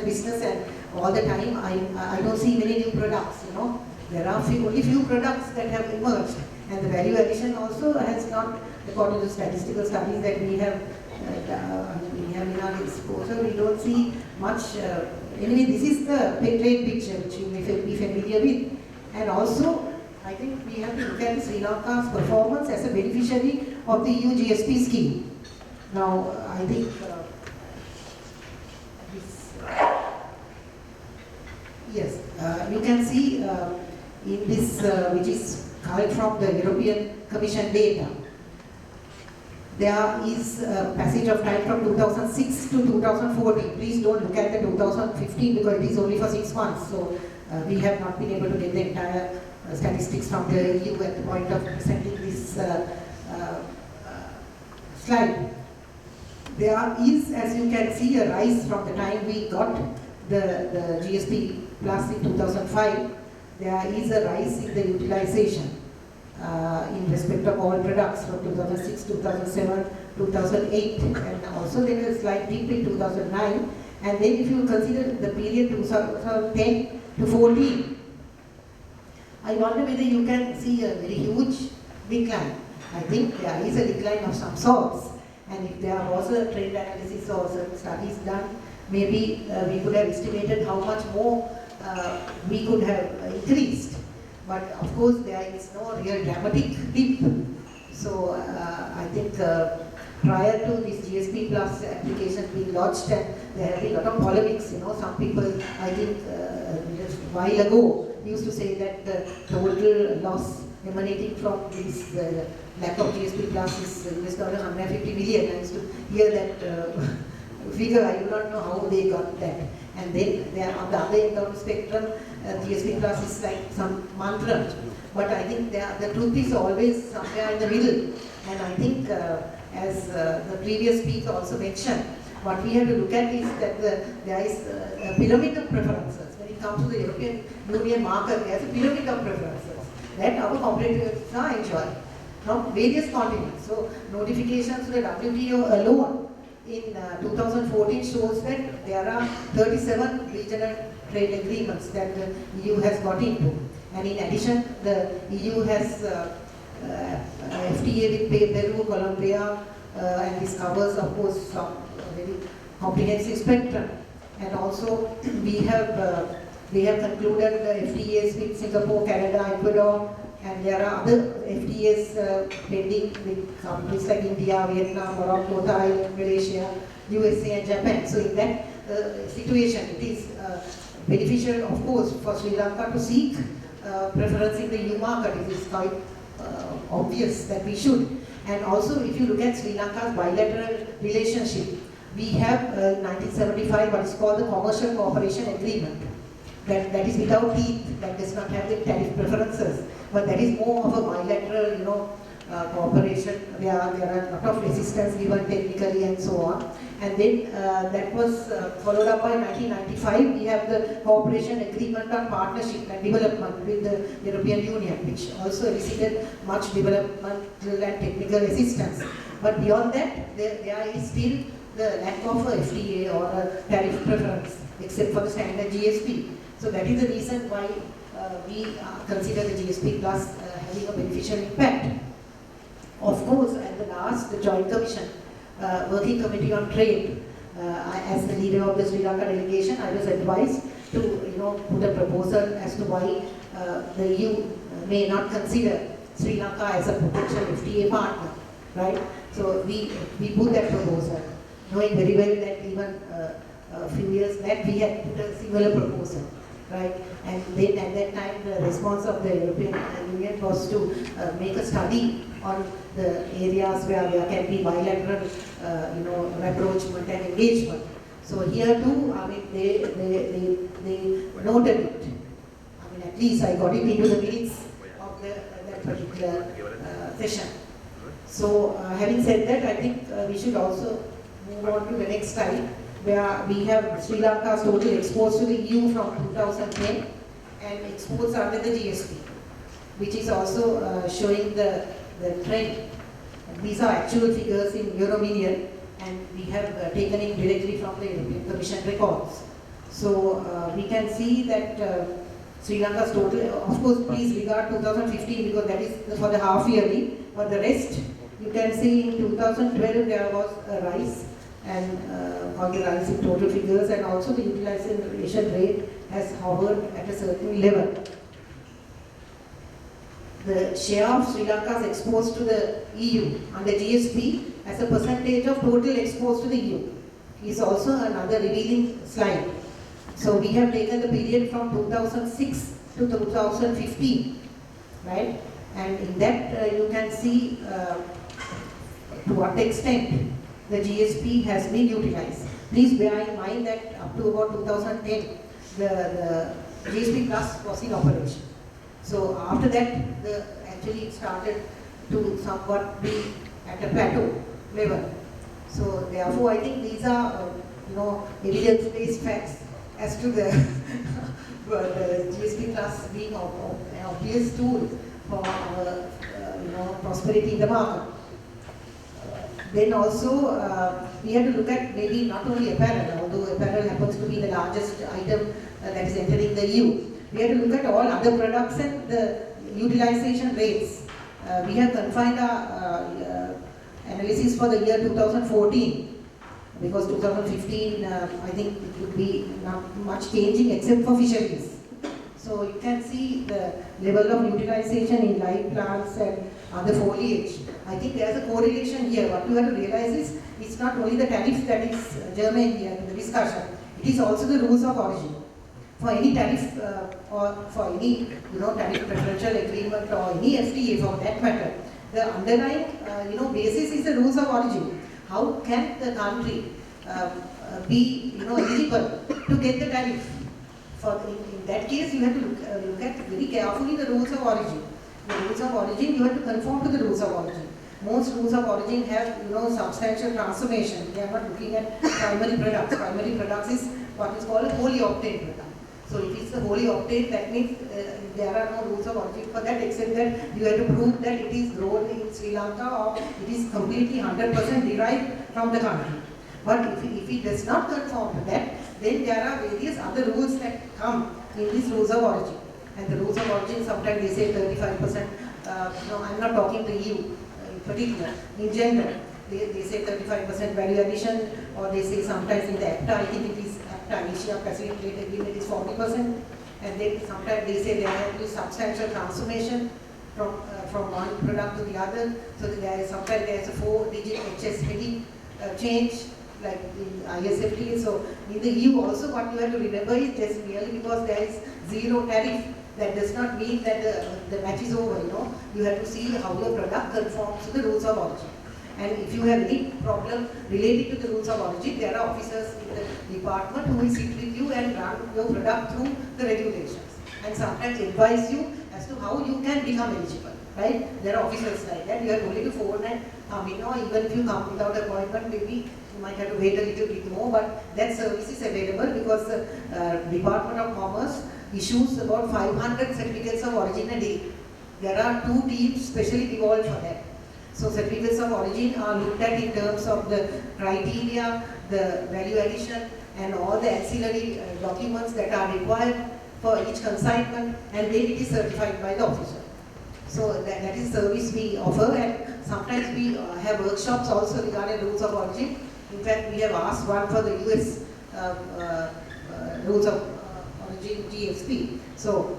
international business, and all the time I don't see many new products, you know. There are only few products that have emerged, and the value addition also has not, according to statistical studies that we have in our disposal, we don't see much. Anyway, this is the trade picture which you may be familiar with. And also, I think we have to look at Sri Lanka's performance as a beneficiary of the EU GSP scheme. Now, I think yes, you can see in this, which is coming from the European Commission data, there is a passage of time from 2006 to 2014. Please don't look at the 2015 because it is only for 6 months. So we have not been able to get the entire statistics from the EU at the point of presenting this slide. There is, as you can see, a rise from the time we got the GSP Plus in 2005. There is a rise in the utilization in respect of all products from 2006, 2007, 2008, and also there is a slight dip in 2009. And then if you consider the period 2010 to 14, I wonder whether you can see a very huge decline. I think there is a decline of some sorts, and if there was a trend analysis or certain studies done, maybe we could have estimated how much more we could have increased. But of course, there is no real dramatic dip. So I think prior to this GSP Plus application being launched, and there have been a lot of polemics. You know, some people, I think, just a while ago, used to say that the total loss emanating from this lack of GSP Plus is US dollar 150 million. I used to hear that figure. I do not know how they got that. And then there, on the other end of the spectrum, GSP Plus is like some mantra. But I think the truth is always somewhere in the middle. And I think, as the previous speaker also mentioned, what we have to look at is that there is a pyramid of preferences. When it comes to the European Union market, there is a pyramid of preferences that our competitors are enjoying from various continents. So notifications to the WTO alone in 2014 shows that there are 37 regional trade agreements that the EU has got into. And in addition, the EU has FTA with Peru, Colombia, and this covers, of course, some very comprehensive spectrum. And also, we have concluded the FTAs with Singapore, Canada, Ecuador, and there are other FTAs pending with countries like India, Vietnam, Morocco, Thailand, Malaysia, USA, and Japan. So in that situation, it is beneficial, of course, for Sri Lanka to seek preference in the EU market. It is quite obvious that we should. And also, if you look at Sri Lanka's bilateral relationship, we have 1975 what is called the Commercial Cooperation Agreement. That is without teeth, that does not have the tariff preferences, but that is more of a bilateral, you know, cooperation. There are a lot of assistance given technically and so on. And then that was followed up by 1995. We have the Cooperation Agreement on Partnership and Development with the European Union, which also elicited much developmental and technical assistance. But beyond that, there is still the lack of a FTA or a tariff preference, except for the standard GSP. So that is the reason why we consider the GSP Plus having a beneficial impact. Of course, at the last, the Joint Commission, Working Committee on Trade, as the leader of the Sri Lanka delegation, I was advised to, you know, put a proposal as to why the EU may not consider Sri Lanka as a potential FTA partner, right? So we put that proposal, knowing very well that even a few years back we had put a similar proposal, right? And then at that time the response of the European Union was to make a study on the areas where there can be bilateral, you know, rapprochement and engagement. So here too, I mean, they noted it. I mean, at least I got it into the minutes of that particular session. So having said that, I think we should also move on to the next slide, where we have Sri Lanka's total exports to the EU from 2010 and exports under the GSP, which is also showing the trend. And these are actual figures in euro million, and we have taken it directly from the European Commission records. So we can see that Sri Lanka's total, of course, please regard 2015 because that is for the half yearly, but the rest, you can see in 2012 there was a rise, and or the rise in total figures, and also the utilization rate has hovered at a certain level. The share of Sri Lanka's exports to the EU under GSP as a percentage of total exports to the EU is also another revealing slide. So we have taken the period from 2006 to 2015, right? And in that you can see to what extent the GSP has been utilized. Please bear in mind that up to about 2010, the GSP Plus was in operation. So after that, actually it started to somewhat be at a plateau level. So therefore, I think these are evidence-based facts as to the GSP Plus being an obvious tool for our prosperity in the market. Then also we have to look at maybe not only apparel, although apparel happens to be the largest item that is entering the EU. We have to look at all other products and the utilization rates. We have confined our analysis for the year 2014 because 2015 I think it would be not much changing except for fisheries. So you can see the level of utilization in live plants and other foliage. I think there's a correlation here. What you have to realize is it's not only the tariff that is germane here in the discussion, it is also the rules of origin. For any tariff or for any tariff preferential agreement or any FTA for that matter, the underlying basis is the rules of origin. How can the country be eligible to get the tariff? In that case, you have to look at very carefully the rules of origin. The rules of origin, you have to conform to the rules of origin. Most rules of origin have substantial transformation. They are not looking at primary products. Primary products is what is called a wholly obtained product. So if it's a wholly obtained, that means there are no rules of origin for that, except that you have to prove that it is grown in Sri Lanka or it is completely 100% derived from the country. But if it does not conform to that, then there are various other rules that come in these rules of origin. And the rules of origin, sometimes they say 35%, I'm not talking to you in particular, in general. They say 35% value addition, or they say sometimes in the ACTA, I think it is ACTA, Asia Pacific Trade Agreement is 40%, and then sometimes they say there has to be substantial transformation from one product to the other. So sometimes there is a 4-digit HS heading change, like in ISFTA. So in the EU also, what you have to remember is just merely because there is zero tariff, that does not mean that the match is over. You have to see how your product conforms to the rules of origin. And if you have any problem related to the rules of origin, there are officers in the department who will sit with you and run your product through the regulations and sometimes advise you as to how you can become eligible. Right? There are officers like that. You have only to phone and come in, or even if you come without appointment, maybe you might have to wait a little bit more, but that service is available because the Department of Commerce issues about 500 certificates of origin a day. There are 2 teams specially evolved for that. So certificates of origin are looked at in terms of the criteria, the value addition, and all the ancillary documents that are required for each consignment, and then it is certified by the officer. So that is service we offer, and sometimes we have workshops also regarding rules of origin. In fact, we have asked one for the US rules of origin GSP. So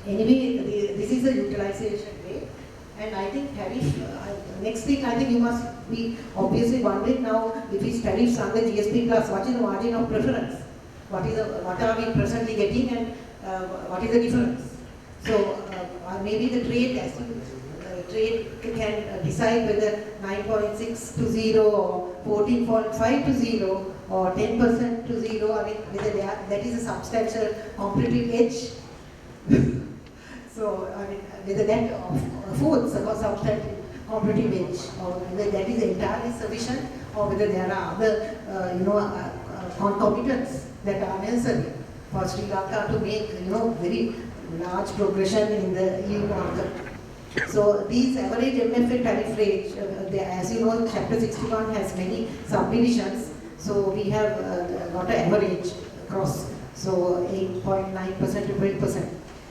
anyway, this is the utilization rate. And I think tariff, next thing I think you must be obviously wondering now, if it's tariffs under GSP Plus, what is the margin of preference? What are we presently getting, and what is the difference? So maybe the trade, trade can decide whether 9.6 to 0 or 14.5 to 0 or 10% to 0. I mean, whether that is a substantial competitive edge. So, I mean, whether that affords a substantial competitive edge, or whether that is entirely sufficient, or whether there are other, concomitants that are necessary for Sri Lanka to make, very large progression in the EU market. So these average MFA tariff rates, as you know, Chapter 61 has many subdivisions. So we have got an average across. So 8.9% to 12%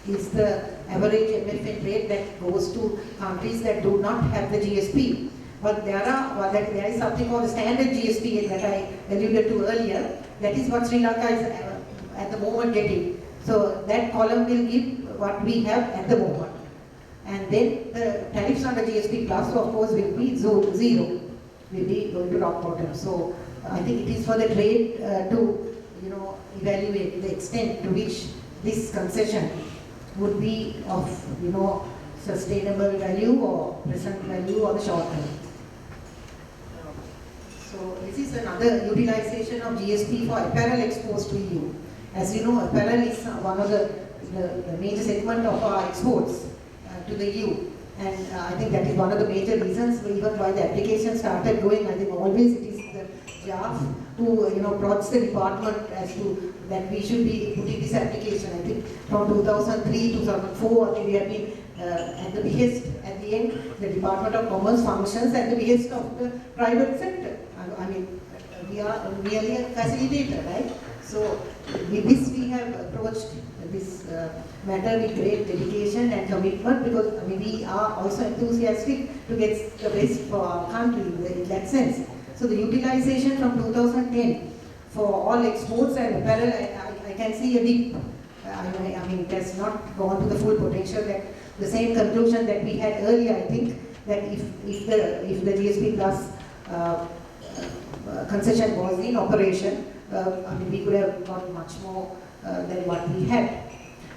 is the average MFN rate that goes to countries that do not have the GSP. But there is something called the standard GSP that I alluded to earlier. That is what Sri Lanka is at the moment getting. So that column will give what we have at the moment. And then the tariffs under GSP plus, of course, will be zero, will be going to rock bottom. So I think it is for the trade to evaluate the extent to which this concession would be of sustainable value or present value or the short term. So this is another utilization of GSP for apparel exports to EU. As you know, apparel is one of the major segment of our exports to the EU. And I think that is one of the major reasons even why the application started going. I think always it is the JAF who prods the department as to that we should be putting this application. I think from 2003, 2004, I think we have been at the behest, at the end, the Department of Commerce functions at the behest of the private sector. I mean, we are merely a facilitator, right? So with this we have approached this matter with great dedication and commitment, because we are also enthusiastic to get the best for our country in that sense. So the utilization from 2010 for all exports and apparel, I can see a dip. I mean, it has not gone to the full potential. That the same conclusion that we had earlier. I think that if the GSP plus concession was in operation, we could have got much more than what we had.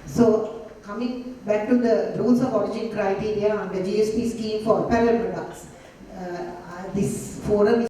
So coming back to the rules of origin criteria under GSP scheme for apparel products, this forum is